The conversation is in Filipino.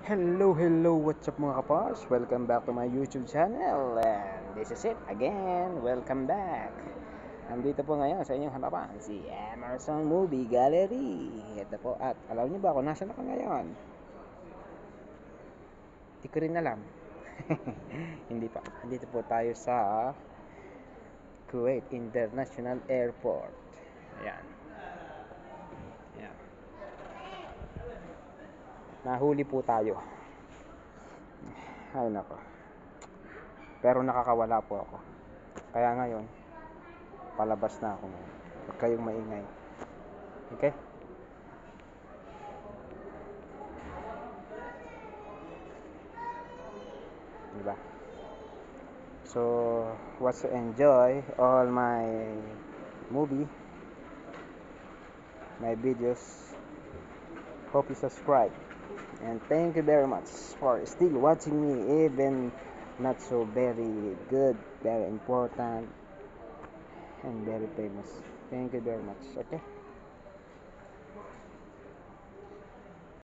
Hello, what's up mga kapas? Welcome back to my YouTube channel. And this is it again. Welcome back. Nandito po ngayon sa inyong harapan si Emerson Movie Gallery. Ito po, at alam niyo ba kung nasa na ka ngayon? Hindi ko rin alam. Hindi pa. Nandito po tayo sa Kuwait International Airport. Ayan. Ayan. Nahuli po tayo. Ay nako. Pero nakakawala po ako. Kaya ngayon, palabas na ako ngayon. Huwag kayong maingay. Okay? Diba? So, what's to enjoy all my movie, my videos. Hope you subscribe. And thank you very much for still watching me, even not so very good, very important, and very famous. Thank you very much. Okay?